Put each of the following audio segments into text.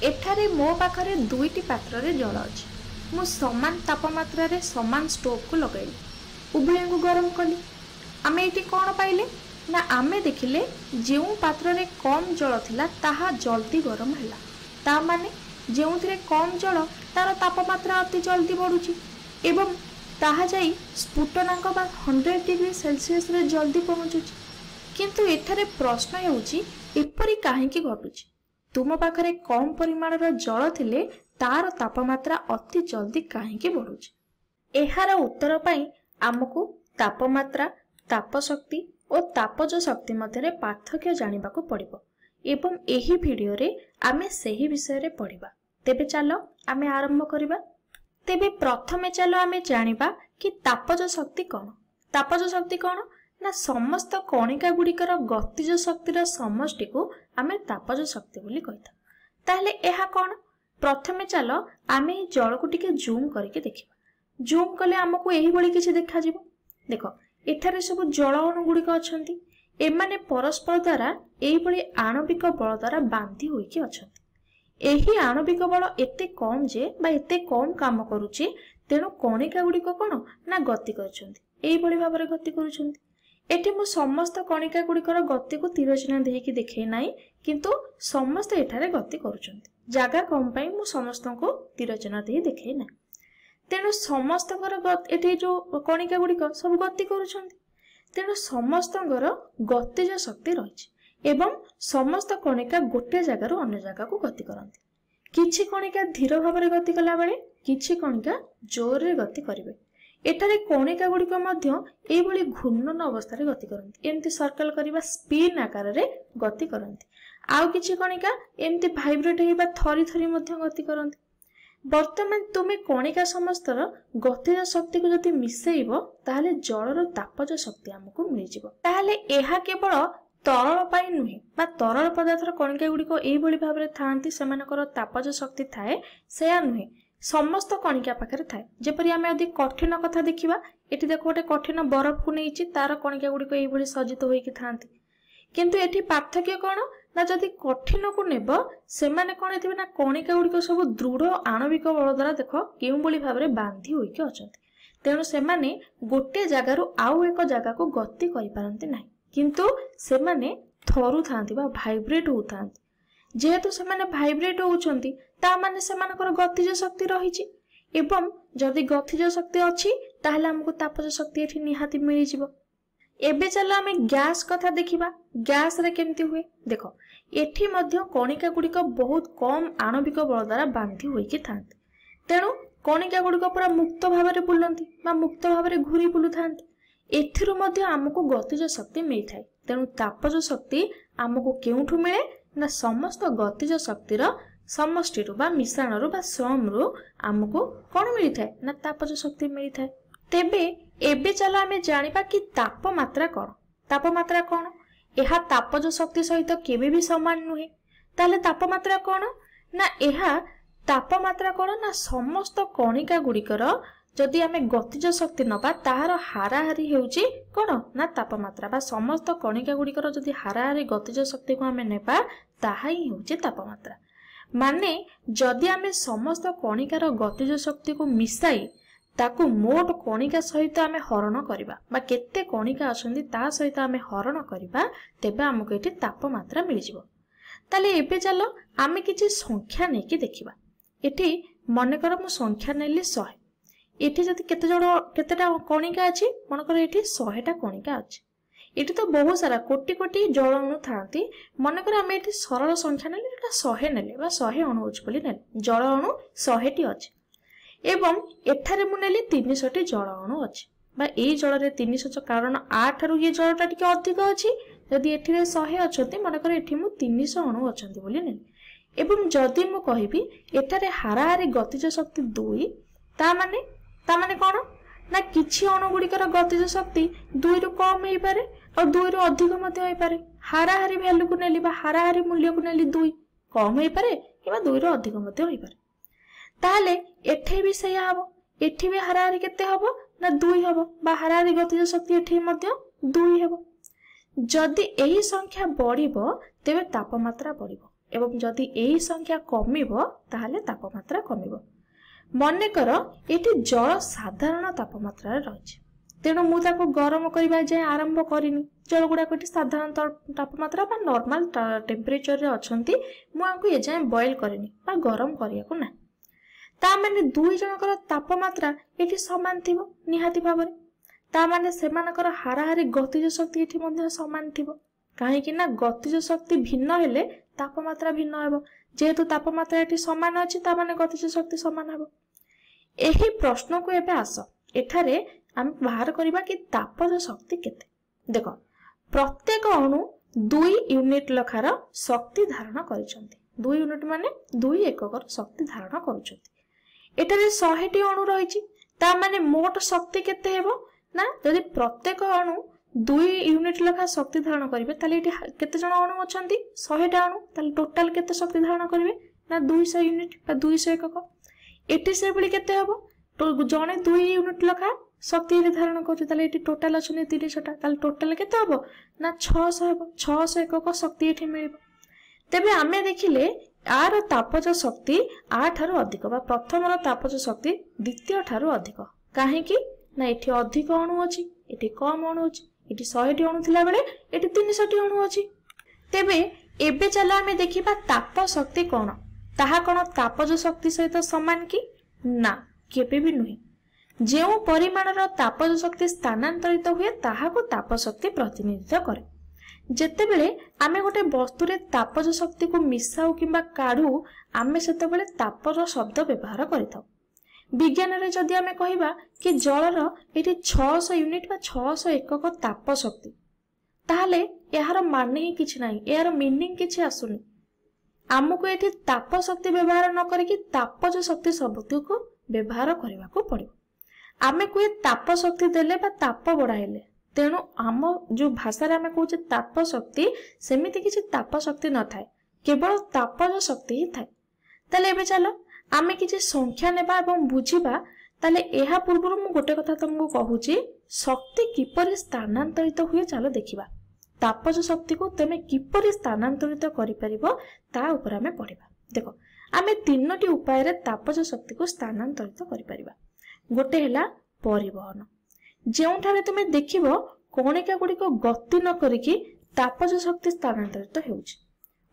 एठारे मो पाखरे दुईटी पात्र रे जल अछि। मु समान तापमात्रा रे समान स्टोव को लगाइली, उभय को गरम कली। आमे एटी कोन पाइले ना आमे देखिले जेउ पात्र रे कम जल थिला ताहा जल्दी गरम हैला। ता माने जेउथिरे कम जल तार तापमात्रा अति जल्दी बढ़ुची एवं ताहा जाई स्फुटनांक बा 100 डिग्री सेल्सियस रे जल्दी पहुंचुची। किंतु एठारे प्रश्न हेउची एपरि काहेकि घटुची? तुम पाखरे कम परिमाण रो जल थिले तार तापमात्रा अति जल्दी काहेकि बढ़ुची? एहार उत्तर पाई आमको तापमात्रा, तापशक्ति और तापज शक्ति मध्य पार्थक्य जानिबाकू पड़िबो एवं एही वीडियो रे आमे सेही विषय रे पढ़िबा। तेबे चलो आमे आरंभ करिबा। तेबे प्रथमे चलो आमे जानिबा कि तापज शक्ति कोन। तापज शक्ति कोन ना समस्त कणिका गुड़िकर गतिज शक्तिर समष्टि को आमे तापज शक्ति बोली कहिता। ताहले एहा कोन? प्रथमे चलो आमे जल को टिके जूम करके देखिबा। जूम कले हमकु एही बळी किछि देखा जिवो। देखो एठारे सब जल अणु गुड़िक अछंती। एमाने परस्पर द्वारा एही बळी आणविक बल द्वारा बांधी होइकी अछंती। एही आणविक बल एते कम जे बा एते कम काम करूची, तेणु कणिका गुड़िक कोन ना गति करछंती। एही बळी भाबरे गति करूछंती। एठी मु समस्त कणिका गुड़िकर गति को तीर चिन्ह देकी देखै नाही, किंतु समस्त एठारे गति करूछंती। जागा कम पाई मु समस्त को तीर चिन्ह देई देखै ना। तेणु समस्तकर एठी जो कणिका गुड़िक सब गति करूछंती। तेणु समस्तकर गतिज शक्ति रहिछि एवं समस्त कणिका गोटे जगार अन्य जगह को गति करंती। किछि कणिका धीर भाबरे गति कला बेले किछि कणिका जोर रे गति करिवे। एठारे कणिका गुड़िक मध्य एई भली घूर्णन अवस्था रे गति करंती। एमती सर्कल करिबा स्पिन आकार रे गति करंती। आउ किछि कणिका एमती वाइब्रेट हेबा थरी थरी मध्य गति करंती। वर्तमान तुमे कणिका समस्तर गतिज शक्ति को जति मिसेइबो ताहले जलर तापज शक्ति हमकु मिलि जिवो। ताहले एहा केवल तरल पाई नुहे बा तरल पदार्थर कणिका गुड़िक एई भली भाबरे थांती, सेमानकर तापज शक्ति थाए सेया नुहे। समस्त कणिका पाखरे थाए। जेपरि आमे यदि कठिन कथा देखिबा, एठी देखो गोटे कठिन बरफ को नेइछि, तार कणिका गुड़िक एई भली सज्जित होइकी थांती। किंतु एठी पार्थक्य कोन ना जदि कठिन को नेब सेमाने कोन हेतिबे ना कणिका गुड़िक सब दृढ़ आणविक बल द्वारा देखो केउ भली भाबरे बांधी होइकी अछंती। तेणु सेमाने गोटे जगारु आउ एक जगह को गति करि पारंती नाही, किंतु सेमाने थरु थांती बा वाइब्रेट हो थांती। जेहेतु सेमाने वाइब्रेट होउछंती ता माने सेमानकर गतिज शक्ति रहिछि एवं जदि गतिज शक्ति अछि ताहले हमकु तापज शक्ति एठी निहाती मिलि जिवो। एबे चलो आमे गैस कथा देखिबा। गैस रे केमती हुए देखो, एठी मध्य कणिका गुड़िक बहुत कम आणविक बल द्वारा बांधी होइकी थांती। तेणु कणिका गुड़िक पूरा मुक्त भाबरे बुलंती बा मुक्त भाबरे घुरी बुलु थांती। एथिरु मध्य हमकु गतिज शक्ति मिलि थाए। तेणु तापज शक्ति हमकु केउठु मिले ना समस्त गतिज शक्तिर समष्टिरु बा मिश्रणरु बा समरु हमकु कोन मिलि थाए ना तापज शक्ति मिलि थाए। तेबे एबे चलो आमे जानिबा कि तापमात्रा कोन। तापमात्रा कोन? एहा तापज शक्ति सहित केबे भी समान नुहे। ताले तापमात्रा कोन ना एहा तापमात्रा कोन ना समस्त कणिका गुड़िकर जदि आमे गतिज शक्ति नबा ताहार हाराहारी हेउची कोन ना तापमात्रा बा समस्त कणिका गुड़िकर जदि हाराहारी गतिज शक्ति को आमे नेबा ताहा ही हेउची तापमात्रा। माने जदि आमे समस्त कणिकार गतिज शक्ति को मिसाई ताकू मोट कणिका सहित आमे हरण करिबा बा केते कणिका अछंती ता सहित आमे हरण करिबा, तेबे हमकु एठी तापमात्रा मिलि जिवो। ताले एबे चलो आमे किछि संख्या नेकी देखिबा। एठी मने कर मु संख्या नेली 100। एठी जति केतेटा कणिका अछि, मन कर एठी 100टा कणिका अछि। एठी तो बहुत सारा कोटि कोटि जल अणु थांती। मन कर आमे एठी सरल संख्या नेली, एटा 100 नेले बा 100 अणु अछि बोली नेले। जल अणु 100टी अछि एवं एठारे मु नेली 300टी जल अणु अछि बा एई जल रे 300 कारण आठारु ये जलटा टिके अधिक अछि। जदि एठी रे 100 अछंती, मन कर एठी मु 300 अणु अछंती बोली नेली। एवं जदि मु कहिबी एठारे हाराहारी गतिज शक्ति 2, ता माने कोन ना किछि अणु गुड़िकर गतिज शक्ति 2 रु कम हेई पारे और 2 रु अधिक मते होई पारे। हाराहारी वैल्यू को नेली बा हाराहारी मूल्य को नेली 2 कम हेई पारे किबा 2 रु अधिक मते होई पारे। ताहले एठे भी सया हबो। एठी भी हाराहारी केते हबो ना 2 हबो बा हाराहारी गतिज शक्ति एठी मध्य 2 हबो। जदि एही संख्या बढ़िबो तेबे तापमात्रा बढ़िबो एवं जदि यही संख्या कमिबो ताहले तापमात्रा कमिबो। मनेकर एटी जल साधारण तापमात्रा रही तेणु मु ताको गरम करबा जाय आरंभ करिनी जल गुडा कोटी साधारण तापमात्रा बा नॉर्मल टेम्परेचर रे अछंती मु आंकु ए जाय बॉयल करिनी बा गरम करिया को ना ता माने दुई जनकर तापमात्रा एटी समान थिबो निहाती भाबरे ता माने सेमानकर हाराहारी गतिज शक्ति एटी मध्ये समान थिबो काहे कि ना गतिज शक्ति भिन्न हेले तापमात्रा भिन्न हेबो जेहेतु तापमात्रा एटी समान अछि ता माने गतिज शक्ति समान हेबो। एही प्रश्न को एबे आस एठारे हम बाहर करिबा कि तापज शक्ति केते देखो प्रत्येक अणु 2 यूनिट लखार शक्ति धारण करिसंती 2 यूनिट माने 2 एककर शक्ति धारण करूछंती एठारे 100 टी अणु रहिछि ता माने मोट शक्ति केते हेबो ना यदि प्रत्येक अणु 2 यूनिट लखा शक्ति धारण करिवे ताले एटी केते जण अणु अछंती 100 टा अणु ताले टोटल केते शक्ति धारण करिवे ना 200 यूनिट बा 200 एकक एटी से बली केते हेबो तो जणे 2 यूनिट लखा शक्ति धारण करू ताले एटी टोटल अछने 300 टा ताले टोटल केते हेबो ना 600 हेबो 600 एकक शक्ति एठी मिलिबो। तेबे आमे देखिले आर तापज शक्ति आ ठारो अधिक बा प्रथम रो तापज शक्ति द्वितीय ठारो अधिक काहे कि ना एठी अधिक अणु अछि एठी कम अणु अछि एठी 100 टी अणु थिला बेले एठी 300 टी अणु अछि। तेबे एबे चला आमे देखिबा ताप शक्ति कोन ताहा कोन तापज शक्ति सहित समान कि ना केबे भी नुही जेउ परिमाणर तापज शक्ति स्थानांतरित हुए ताहा को ताप शक्ति प्रतिनिधित्व करे जेते बेले आमे गोटे वस्तु रे तापज शक्ति को मिसाउ किबा काढू आमे सेते बेले तापर शब्द व्यवहार करिथाउ। विज्ञान रे जदि आमे कहिबा कि जलर एठी 600 यूनिट बा 600 एकक ताप शक्ति ताहाले एहार माने ही किछ नाही एहार मीनिंग किछ आसुनी आमको एठी ताप शक्ति व्यवहार न करिकि तापज शक्ति शब्द को व्यवहार करबा को पड़िबो। आमे कोई ताप शक्ति देले बा ताप बढ़ाइले तेणु आम जो भाषा रे आमे कहूचे ताप शक्ति सेमिति किछि ताप शक्ति न थाए केवल तापज शक्ति ही थाए। ताले एबे चलो आमे किछि संख्या नेबा एवं बुझिबा ताले एहा पूर्वरु मु गोटे कथा तुमको कहूची शक्ति किपरि स्थानांतरित हुए चलो देखिबा तापज शक्ति को तमे किपरि स्थानांतरित करि परिबो ता ऊपर आमे पढिबा। देखो आमे तीनोटी उपाय रे तापज शक्ति को स्थानांतरित करि परिबा। गोटे हेला परिवहन जेउठारे तुमे देखिबो कणिका गुडी को गति न करिकि तापज शक्ति स्थानांतरित हेउची।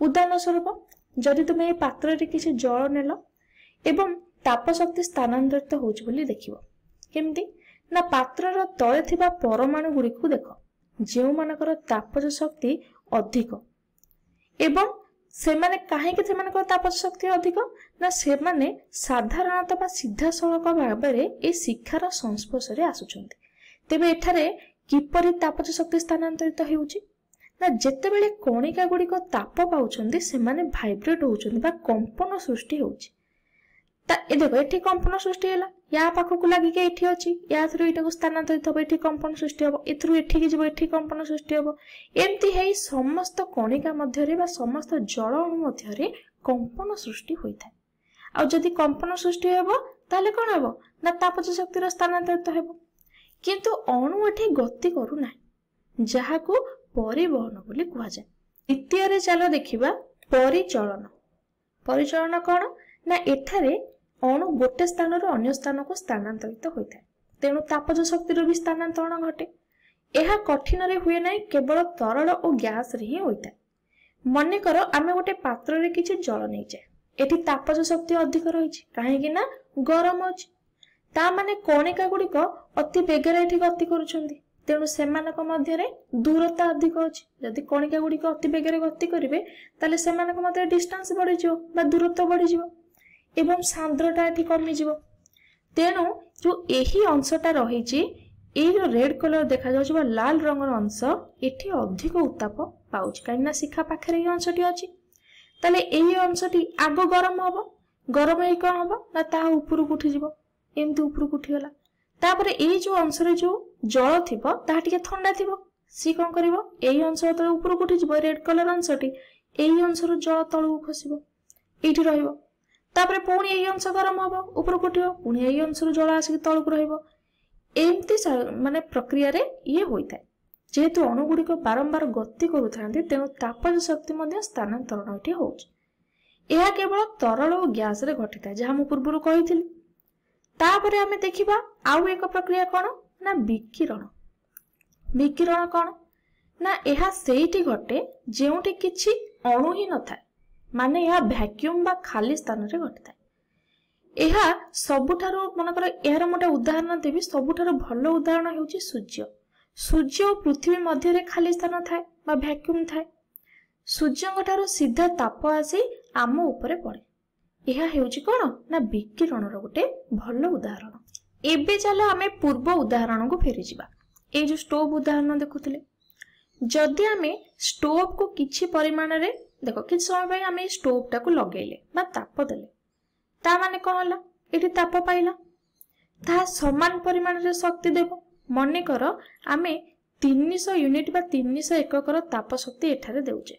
उदाहरण स्वरूप जदि तुमे ए पात्र रे किछि जल नेलो एवं ताप शक्ति स्थानांतरित होउची बोली देखिबो केमती ना पात्र रो तळे थिबा परमाणु गुडी को देखो जेउ मानकर तापज शक्ति अधिक एवं सेमाने काहे के सेमानकर तापज शक्ति अधिक ना सेमाने साधारणतः बा सीधा सड़क भाबरे ए शिखार संस्पर्श रे आसुचंती। तेबे एठारे किपरि तापज शक्ति स्थानांतरित हेउची ना जेते बेले कणिका गुडी को ताप पाउचंती सेमाने भाइब्रेट होउचंती बा कंपन सृष्टि होउची ता ए देखो एठी कंपन सृष्टि हैला या पाखो को लागि के एठी अछि या थ्रु एटा को स्थानांतरित हो एठी कंपन सृष्टि हो एथ्रु एठी के जबो एठी कंपन सृष्टि हो एम्ति हेई समस्त कणिका मध्य रे बा समस्त जल अणु मध्य रे कंपन सृष्टि होई थाए। आ जदि कंपन सृष्टि हेबो ताले कोन हेबो ना तापज शक्ति रो स्थानांतरित हेबो किंतु अणु एठी गति करू ना जहा को परिवहन बोली कुआ जाय। द्वितीय रे चलो देखिबा परिचलन। परिचलन कोन ना एठारे अणु गोटे स्थान रो अन्य स्थान को स्थानांतरित होइथाय तेणु तापज शक्ति रो भी स्थानांतरण घटे। एहा कठिन रे हुए नै केवल तरल और गैस रे ही होइथाय। मने करो आमे गोटे पात्र रे किछि जल नै जाय एठी तापज शक्ति अधिक रहिछि काहे कि ना गरम अछि ता माने कणिका गुडी को अति बेगरे एठी गति करूछंती तेणु सेमानक मध्य रे दूरता अधिक अछि। जदि कणिका गुडी को अति बेगरे गति करिवे ताले सेमानक मध्य डिस्टेंस बढ़ि जिवो बा दूरत्व बढ़ि जिवो एवं सांद्रता एठी कमी जिवो तेणु जो एही अंशटा रहिछि एरो रेड कलर देखा जाउछ बा लाल रंगर अंश एठी अधिक उत्ताप पाउछ काइना शिखा पाखरे ए अंशटी अछि ताले एही अंशटी आगो गरम हबो गरम हे कोन हबो ना ता ऊपर उठी जिवो एमती ऊपर उठी गला तापर एही जो अंश रे जो जल थिबो ता टिके ठंडा थिबो सी कोन करिवो एही अंश तळे ऊपर उठी जिवो रेड कलर अंशटी एही अंश रो जल तळु खसिबो एठी रहिबो तापर पुणी एही अंश गरम हबो ऊपर उठिबो पुणी एही अंश रो जल आसी तळु रहिबो एमती माने प्रक्रिया रे ये होइथाय। जेहेतु अणु गुडी को बारंबार गति करूथांती तेणु तापज शक्ति मध्ये स्थानांतरण एठी होउछ यह केवल तरल और गैस रे घटी था जहाँ मु पूर्व कही। तापरे आमे देखिबा आउ एक प्रक्रिया कौन ना विकिरण। विकिरण कौन ना यह सेठी घटे जेउठी किछि अणु ही न थाए, माने यह वैक्यूम बा खाली स्थान रे घटी थाए। यह सबुठारो मनकर यार मोटे उदाहरण देवी, सबुठारो भलो उदाहरण हेउची सूर्य। सूर्य और पृथ्वी मध्य रे खाली स्थान थाए बा वैक्यूम थाए। सूर्यंठारो सीधा ताप आसी आम उपरे पड़े। यह हेउची कोन ना विकिरणर गोटे भलो उदाहरण। एबे चलो आमे पूर्व उदाहरण को फेरी जिबा। ए जो स्टोव उदाहरण देखुथिले, जदि आमे स्टोव को किछि परिमाण रे देखो किछि समय पय आमे स्टोव टा को लगेले बा ताप देले, ता माने कोन होला एठी ताप पाइला, ता समान परिमाण रे शक्ति देबो। मने करो आमे 300 यूनिट बा 300 एककर ताप शक्ति एठारे देउचे,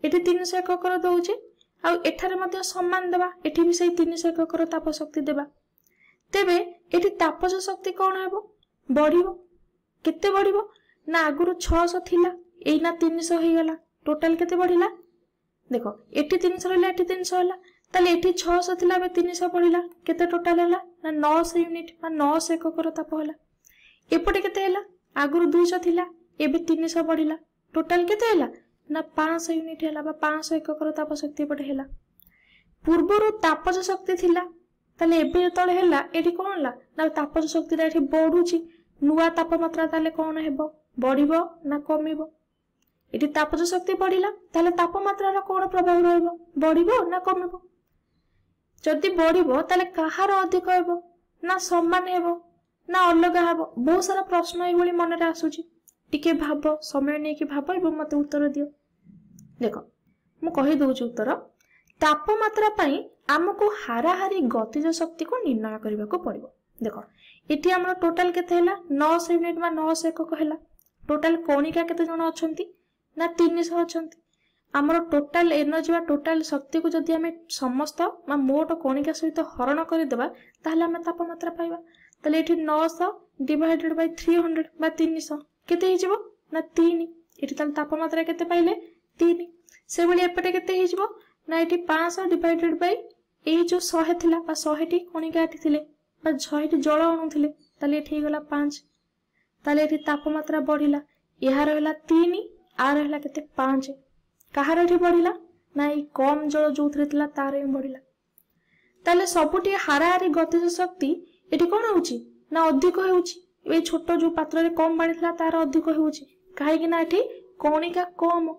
एठी 300 एककर दउचे आ एठारे मध्ये समान देबा, एठी भी सही 300 एककर ताप शक्ति देबा। तेबे एठी तापज शक्ति कोन हेबो बढ़िबो। केते बढ़िबो ना आगुरु 600 थिला एइना 300 हे गला, टोटल केते बढ़िला देखो एठी 300 रहला एठी 300 होला, ताले एठी 600 थिला बे 300 बढ़िला, केते टोटल होला ना 900 यूनिट बा 900 एककर ताप होला। एपटे केते होला आगुरु 200 थिला एबे 300 बढ़िला, टोटल केते होला ना 500 यूनिट होला बा 500 एककर ताप शक्ति पटे होला। पूर्वरु तापज शक्ति थिला, ताले एबे तळे होला एठी कोन होला ना तापज शक्ति रा एठी बढ़ुची, नुवा तापमात्रा ताले कोन हेबो बढ़िबो ना कमिबो। एठी तापज शक्ति बढ़िला ताले तापमात्रा रा कोन प्रभाव रहइबो बढ़िबो ना कमिबो। जदि बढ़िबो ताले कहार अधिक हेबो ना समान हेबो ना अलग हेबो। बहुत सारा प्रश्न ए भली मन रे आसुची, टिके भाबो, समय नै कि भाबो एबो मते उत्तर दियो। देखो मु कहि दोउची उत्तर। तापमात्रा पई हमको हाराहारी गतिज शक्ति को निर्णय करबा को पड़िबो। देखो एठी हमर टोटल केते हैला 900 यूनिट बा 900 एकक हैला। टोटल कणिका केते जण अछंती ना 300 अछंती। हमर टोटल एनर्जी बा टोटल शक्ति को जदि हमें समस्त बा मोट कणिका सहित हरण कर देबा ताहले हम तापमात्रा पाइबा। ताले एठी 900 डिवाइडेड बाय 300 बा 300 केते हिजिबो ना 3। एठी ताले तापमात्रा केते पाइले 3। से बली एपटे केते हिजिबो ना एठी 500 डिवाइडेड बाय ए जो 100 थिला बा 100 टी कणिका एठी थिले बा 100 टी जल अणु थिले, ताले एठी गला 5। ताले एठी तापमात्रा बढ़िला, एहा रहला 3 आ रहला केते 5। कहार एठी बढ़िला ना ई कम जल जोथरे थिला तारे बढ़िला। ताले सबुटी हाराहारी गतिज शक्ति एठी कोन होउची ना अधिक होउची। ए छोटो जो पात्र रे कम पानी थिला तार अधिक होउची, काहे कि ना एठी कणिका कम।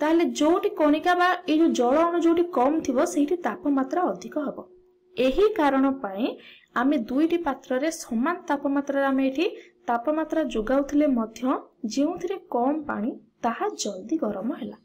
ताले जोटी कणिका बा ए जो जल अणु जोटी कम थिबो सेठी तापमात्रा अधिक हबो। एही कारण पई आमे दुईटी पात्र रे समान तापमात्रा रे आमे एठी तापमात्रा जोगाउथिले मध्य जेउथिरे कम पानी ताहा जल्दी गरम हैला।